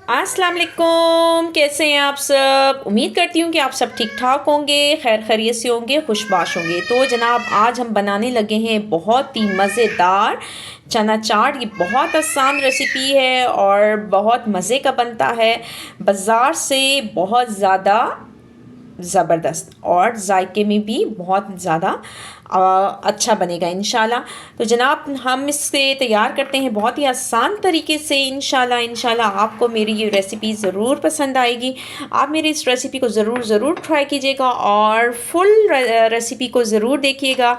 अस्सलाम वालेकुम, कैसे हैं आप सब। उम्मीद करती हूँ कि आप सब ठीक ठाक होंगे, खैर खैरियत से होंगे, खुशबाश होंगे। तो जनाब आज हम बनाने लगे हैं बहुत ही मज़ेदार चना चाट। ये बहुत आसान रेसिपी है और बहुत मज़े का बनता है, बाज़ार से बहुत ज़्यादा ज़बरदस्त और जायके में भी बहुत ज़्यादा अच्छा बनेगा इंशाल्लाह। तो जनाब हम इससे तैयार करते हैं बहुत ही आसान तरीके से। इंशाल्लाह आपको मेरी ये रेसिपी ज़रूर पसंद आएगी। आप मेरी इस रेसिपी को ज़रूर ट्राई कीजिएगा और फुल रेसिपी को ज़रूर देखिएगा।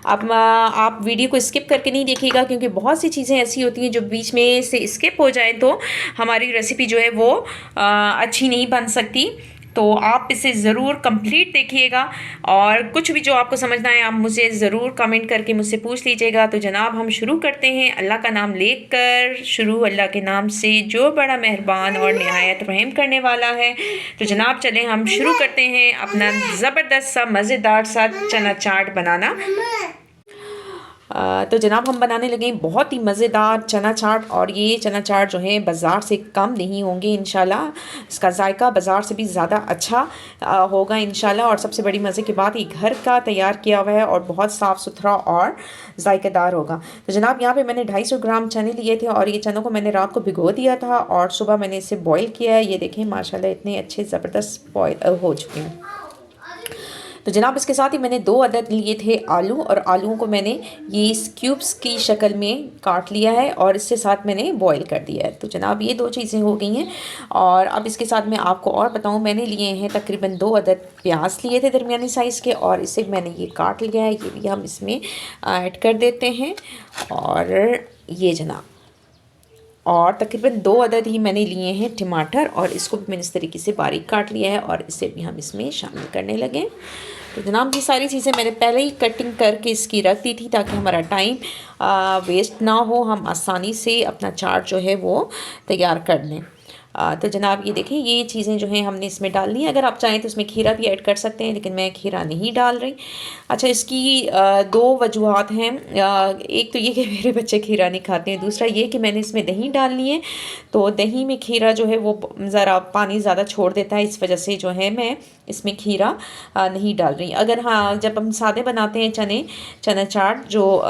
आप वीडियो को स्किप करके नहीं देखिएगा, क्योंकि बहुत सी चीज़ें ऐसी होती हैं जो बीच में से स्किप हो जाए तो हमारी रेसिपी जो है वो अच्छी नहीं बन सकती। तो आप इसे ज़रूर कंप्लीट देखिएगा और कुछ भी जो आपको समझना है आप मुझे ज़रूर कमेंट करके मुझसे पूछ लीजिएगा। तो जनाब हम शुरू करते हैं अल्लाह का नाम लेकर। शुरू अल्लाह के नाम से जो बड़ा मेहरबान और निहायत रहम करने वाला है। तो जनाब चलें हम शुरू करते हैं अपना ज़बरदस्त सा मज़ेदार सा चना चाट बनाना। तो जनाब हम बनाने लगे बहुत ही मज़ेदार चना चाट, और ये चना चाट जो है बाज़ार से कम नहीं होंगे इंशाल्लाह। इसका जायका बाज़ार से भी ज़्यादा अच्छा होगा इंशाल्लाह। और सबसे बड़ी मज़े की बात, ये घर का तैयार किया हुआ है और बहुत साफ़ सुथरा और जायकेदार होगा। तो जनाब यहाँ पे मैंने 250 ग्राम चने लिए थे और ये चनों को मैंने रात को भिगो दिया था और सुबह मैंने इसे बॉयल किया है। ये देखें माशाल्लाह इतने अच्छे ज़बरदस्त बॉयल हो चुके हैं। तो जनाब इसके साथ ही मैंने 2 अदद लिए थे आलू, और आलूओं को मैंने ये क्यूब्स की शक्ल में काट लिया है और इसके साथ मैंने बॉईल कर दिया है। तो जनाब ये 2 चीज़ें हो गई हैं। और अब इसके साथ मैं आपको और बताऊं, मैंने लिए हैं तकरीबन 2 अदद प्याज लिए थे दरमियानी साइज़ के, और इसे मैंने ये काट लिया है। ये भी हम इसमें ऐड कर देते हैं। और ये जनाब, और तकरीबन 2 अदद ही मैंने लिए हैं टमाटर, और इसको भी मैंने इस तरीके से बारीक काट लिया है और इसे भी हम इसमें शामिल करने लगे। तो जनाब ये सारी चीज़ें मैंने पहले ही कटिंग करके इसकी रख दी थी ताकि हमारा टाइम वेस्ट ना हो, हम आसानी से अपना चाट जो है वो तैयार कर लें। तो जनाब ये देखें ये चीज़ें जो हैं हमने इसमें डालनी है। अगर आप चाहें तो इसमें खीरा भी ऐड कर सकते हैं, लेकिन मैं खीरा नहीं डाल रही। अच्छा, इसकी 2 वजूहात हैं। एक तो ये कि मेरे बच्चे खीरा नहीं खाते हैं, दूसरा ये कि मैंने इसमें दही डालनी है। तो दही में खीरा जो है वो ज़रा पानी ज़्यादा छोड़ देता है, इस वजह से जो है मैं इसमें खीरा नहीं डाल रही। अगर हाँ, जब हम सादे बनाते हैं चना चाट जो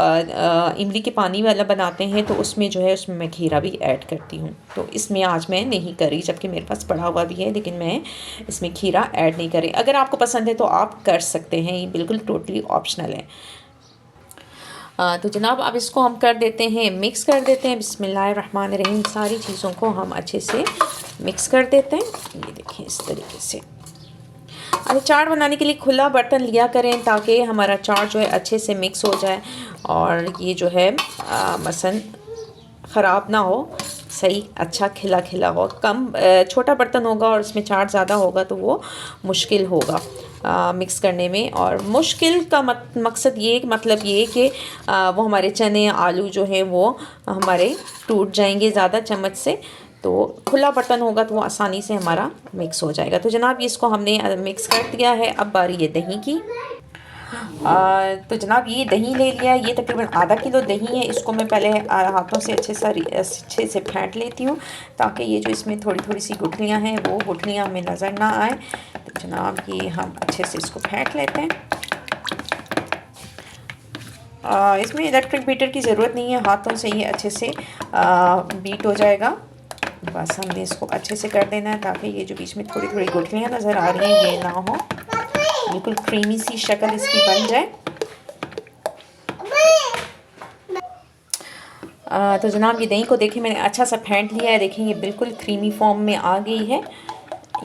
इमली के पानी वाला बनाते हैं, तो उसमें जो है उसमें मैं खीरा भी ऐड करती हूँ। तो इसमें आज मैं नहीं करी, जबकि मेरे पास पड़ा हुआ भी है, लेकिन मैं इसमें खीरा ऐड नहीं करी। अगर आपको पसंद है तो आप कर सकते हैं, ये बिल्कुल टोटली ऑप्शनल है। तो जनाब अब इसको हम कर देते हैं, मिक्स कर देते हैं। बिस्मिल्लाहिर्रहमानिर्रहीम। सारी चीज़ों को हम अच्छे से मिक्स कर देते हैं। ये देखिए इस तरीके से। अच्छा, चाट बनाने के लिए खुला बर्तन लिया करें ताकि हमारा चाट जो है अच्छे से मिक्स हो जाए और ये जो है मसन ख़राब ना हो, सही अच्छा खिला खिला हो। छोटा बर्तन होगा और उसमें चाट ज़्यादा होगा तो वो मुश्किल होगा मिक्स करने में। और मुश्किल का मकसद ये मतलब ये कि वो हमारे चने आलू जो हैं वो हमारे टूट जाएंगे ज़्यादा चम्मच से। तो खुला बर्तन होगा तो वो आसानी से हमारा मिक्स हो जाएगा। तो जनाब इसको हमने मिक्स कर दिया है। अब बारी है दही की। तो जनाब ये दही ले लिया, ये तकरीबन आधा किलो दही है। इसको मैं पहले हाथों से अच्छे से फेंट लेती हूँ ताकि ये जो इसमें थोड़ी थोड़ी सी गुठलियाँ हैं वो गुठलियाँ हमें नज़र ना आए। तो जनाब ये हम अच्छे से इसको फेंट लेते हैं। इसमें इलेक्ट्रिक बीटर की ज़रूरत नहीं है, हाथों से ये अच्छे से बीट हो जाएगा। बस हमने इसको अच्छे से कर देना है ताकि ये जो बीच में थोड़ी थोड़ी गुठलियाँ नज़र आ रही हैं ये ना हो, बिल्कुल क्रीमी सी शक्ल इसकी बन जाए। तो जनाब ये दही को देखिए मैंने अच्छा सा फेंट लिया है। देखें ये बिल्कुल क्रीमी फॉर्म में आ गई है,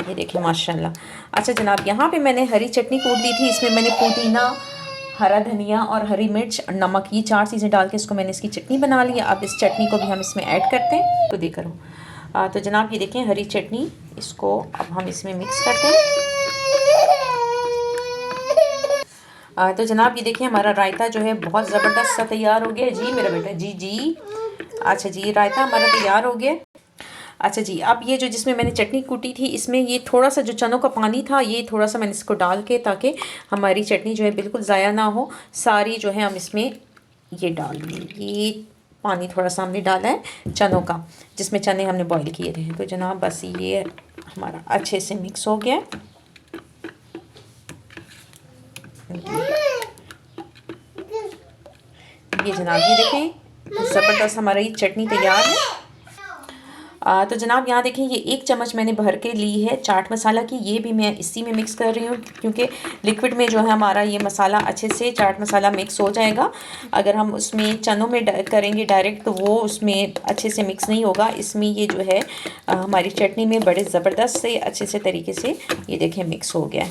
ये देखिए माशाल्लाह। अच्छा जनाब यहाँ पे मैंने हरी चटनी कूट ली थी। इसमें मैंने पुदीना, हरा धनिया और हरी मिर्च, नमक, ये 4 चीज़ें डाल के इसको मैंने इसकी चटनी बना ली है। अब इस चटनी को भी हम इसमें ऐड करते हैं। तो देख करो तो जनाब ये देखें हरी चटनी, इसको अब हम इसमें मिक्स करते हैं। तो जनाब ये देखिए हमारा रायता जो है बहुत ज़बरदस्त सा तैयार हो गया। जी मेरा बेटा, जी। अच्छा जी, रायता हमारा तैयार हो गया। अच्छा जी, अब ये जो जिसमें मैंने चटनी कूटी थी इसमें ये थोड़ा सा जो चनों का पानी था ये थोड़ा सा मैंने इसको डाल के, ताकि हमारी चटनी जो है बिल्कुल ज़ाया ना हो, सारी जो है हम इसमें ये डाल देंगे। ये पानी थोड़ा सा हमने डाला है चनों का, जिसमें चने हमने बॉईल किए थे। तो जनाब बस ये हमारा अच्छे से मिक्स हो गया। ये जनाब ये देखें ज़बरदस्त हमारा ये चटनी तैयार है। तो जनाब यहाँ देखें ये 1 चम्मच मैंने भर के ली है चाट मसाला की, ये भी मैं इसी में मिक्स कर रही हूँ क्योंकि लिक्विड में जो है हमारा ये मसाला अच्छे से चाट मसाला मिक्स हो जाएगा। अगर हम उसमें चनों में करेंगे डायरेक्ट तो वो उसमें अच्छे से मिक्स नहीं होगा। इसमें ये जो है हमारी चटनी में बड़े ज़बरदस्त से अच्छे से तरीके से ये देखें मिक्स हो गया है।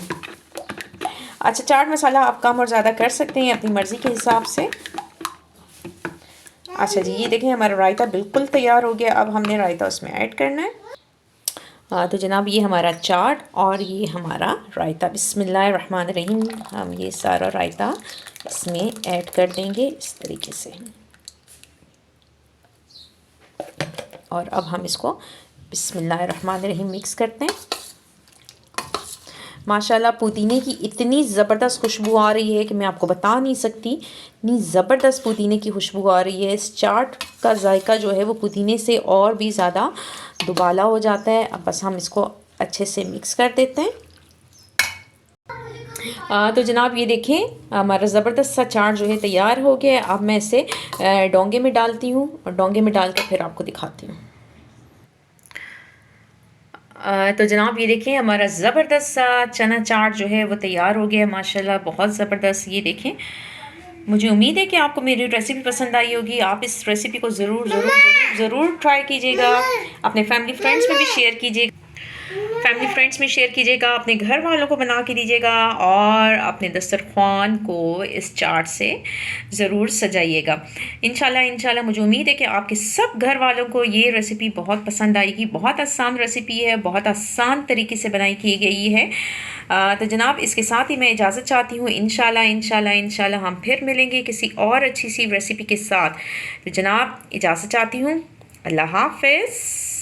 अच्छा, चाट मसाला आप कम और ज़्यादा कर सकते हैं अपनी मर्ज़ी के हिसाब से। अच्छा जी, ये देखें हमारा रायता बिल्कुल तैयार हो गया। अब हमने रायता उसमें ऐड करना है। तो जनाब ये हमारा चाट और ये हमारा रायता, बिस्मिल्लाहिर्रहमानिर्रहीम, हम ये सारा रायता इसमें ऐड कर देंगे इस तरीके से। और अब हम इसको बिस्मिल्लाहिर्रहमानिर्रहीम मिक्स करते हैं। माशाल्लाह पुदीने की इतनी ज़बरदस्त खुशबू आ रही है कि मैं आपको बता नहीं सकती। इतनी ज़बरदस्त पुदीने की खुशबू आ रही है। इस चाट का जायका जो है वो पुदीने से और भी ज़्यादा दुबाला हो जाता है। अब बस हम इसको अच्छे से मिक्स कर देते हैं। तो जनाब ये देखें हमारा ज़बरदस्त सा चाट जो है तैयार हो गया है। अब मैं इसे डोंगे में डालती हूँ और डोंगे में डाल कर फिर आपको दिखाती हूँ। तो जनाब ये देखें हमारा ज़बरदस्त सा चना चाट जो है वो तैयार हो गया है माशाल्लाह, बहुत ज़बरदस्त। ये देखें, मुझे उम्मीद है कि आपको मेरी रेसिपी पसंद आई होगी। आप इस रेसिपी को ज़रूर ट्राई कीजिएगा। अपने फैमिली फ्रेंड्स में भी शेयर कीजिएगा। अपने घर वालों को बना के दीजिएगा और अपने दस्तरख्वान को इस चाट से ज़रूर सजाइएगा। इंशाल्लाह मुझे उम्मीद है कि आपके सब घर वालों को ये रेसिपी बहुत पसंद आएगी। बहुत आसान रेसिपी है, बहुत आसान तरीके से बनाई की गई है। तो जनाब इसके साथ ही मैं इजाज़त चाहती हूँ। इंशाल्लाह हम फिर मिलेंगे किसी और अच्छी सी रेसिपी के साथ। तो जनाब इजाज़त चाहती हूँ। अल्लाह हाफ़िज़।